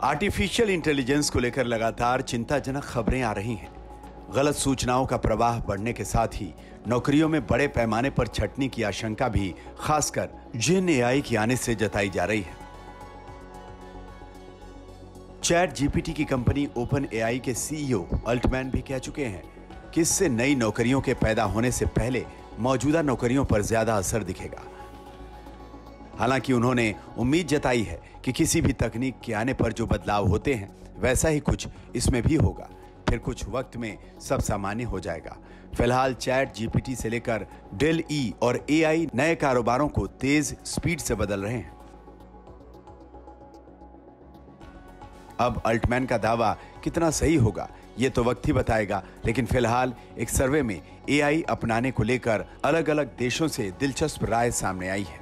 Artificial intelligence को लेकर लगातार चिंताजनक खबरें आ रही हैं। गलत सूचनाओं का प्रवाह बढ़ने के साथ ही नौकरियों में बड़े पैमाने पर छंटनी की आशंका भी खासकर जिन एआई के आने से जताई जा रही है। चैट जीपीटी की कंपनी ओपन एआई के सीईओ अल्टमैन भी कह चुके हैं कि इससे नई नौकरियों के पैदा होने से पहले मौजूदा नौकरियों पर ज्यादा असर दिखेगा। हालांकि उन्होंने उम्मीद जताई है कि किसी भी तकनीक के आने पर जो बदलाव होते हैं वैसा ही कुछ इसमें भी होगा, फिर कुछ वक्त में सब सामान्य हो जाएगा। फिलहाल चैट जीपीटी से लेकर डेल ई और एआई नए कारोबारों को तेज स्पीड से बदल रहे हैं। अब अल्टमैन का दावा कितना सही होगा ये तो वक्त ही बताएगा, लेकिन फिलहाल एक सर्वे में एआई अपनाने को लेकर अलग अलग देशों से दिलचस्प राय सामने आई है।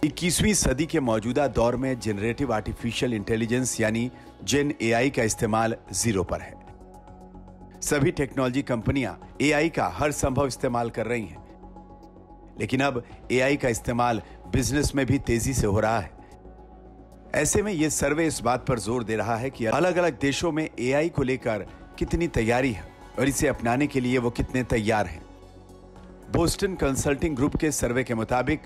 21वीं सदी के मौजूदा दौर में जनरेटिव आर्टिफिशियल इंटेलिजेंस यानी जेन एआई का इस्तेमाल जीरो पर है। सभी टेक्नोलॉजी कंपनियां एआई का हर संभव इस्तेमाल कर रही हैं, लेकिन अब एआई का इस्तेमाल बिजनेस में भी तेजी से हो रहा है। ऐसे में यह सर्वे इस बात पर जोर दे रहा है कि अलग अलग देशों में एआई को लेकर कितनी तैयारी है और इसे अपनाने के लिए वो कितने तैयार हैं। बोस्टन कंसल्टिंग ग्रुप के सर्वे के मुताबिक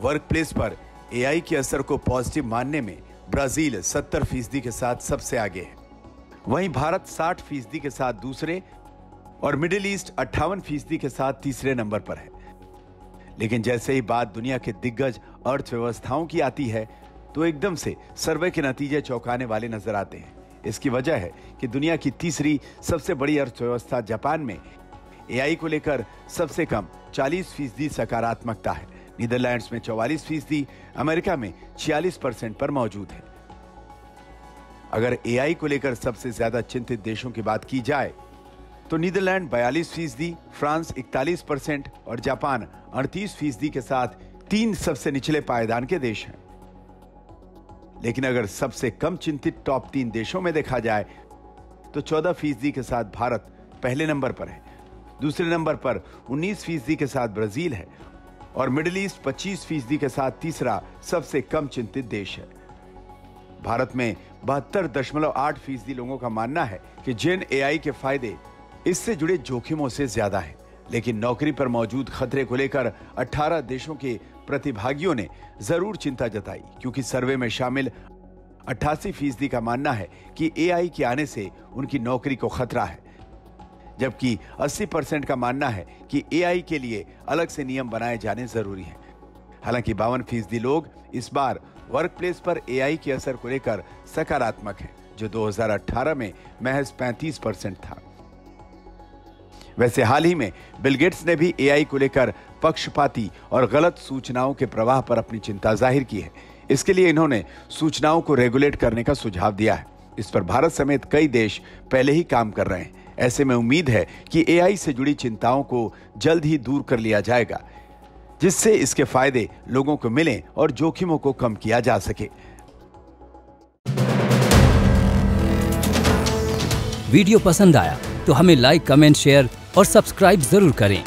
वर्कप्लेस पर एआई के असर को पॉजिटिव मानने में ब्राजील 70% के साथ सबसे आगे है। वहीं भारत 60% के साथ दूसरे और मिडिल ईस्ट 58% के साथ तीसरे नंबर पर है। लेकिन जैसे ही बात दुनिया के दिग्गज अर्थव्यवस्थाओं की आती है तो एकदम से सर्वे के नतीजे चौंकाने वाले नजर आते हैं। इसकी वजह है कि दुनिया की तीसरी सबसे बड़ी अर्थव्यवस्था जापान में एआई को लेकर सबसे कम 40% सकारात्मकता है। नीदरलैंड्स में 44%, अमेरिका में 46% पर मौजूद है। अगर एआई को लेकर सबसे ज्यादा चिंतित देशों की बात की जाए तो नीदरलैंड 42%, फ्रांस 41% और जापान 38% के साथ तीन सबसे निचले पायदान के देश हैं। लेकिन अगर सबसे कम चिंतित टॉप 3 देशों में देखा जाए तो 14% के साथ भारत पहले नंबर पर है, दूसरे नंबर पर 19% के साथ ब्राजील है और मिडिल ईस्ट 25% के साथ तीसरा सबसे कम चिंतित देश है। भारत में 72.8% लोगों का मानना है कि जेन एआई के फायदे इससे जुड़े जोखिमों से ज्यादा है, लेकिन नौकरी पर मौजूद खतरे को लेकर 18 देशों के प्रतिभागियों ने जरूर चिंता जताई, क्योंकि सर्वे में शामिल 88% का मानना है कि एआई के आने से उनकी नौकरी को खतरा है, जबकि 80% का मानना है कि एआई के लिए अलग से नियम बनाए जाने जरूरी हैं। हालांकि 52% लोग इस बार वर्कप्लेस पर एआई के असर को लेकर सकारात्मक हैं, जो 2018 में महज 35% था। वैसे हाल ही में बिल गेट्स ने भी एआई को लेकर पक्षपाती और गलत सूचनाओं के प्रवाह पर अपनी चिंता जाहिर की है। इसके लिए इन्होंने सूचनाओं को रेगुलेट करने का सुझाव दिया है। इस पर भारत समेत कई देश पहले ही काम कर रहे हैं। ऐसे में उम्मीद है कि एआई से जुड़ी चिंताओं को जल्द ही दूर कर लिया जाएगा, जिससे इसके फायदे लोगों को मिलें और जोखिमों को कम किया जा सके। वीडियो पसंद आया तो हमें लाइक, कमेंट, शेयर और सब्सक्राइब जरूर करें।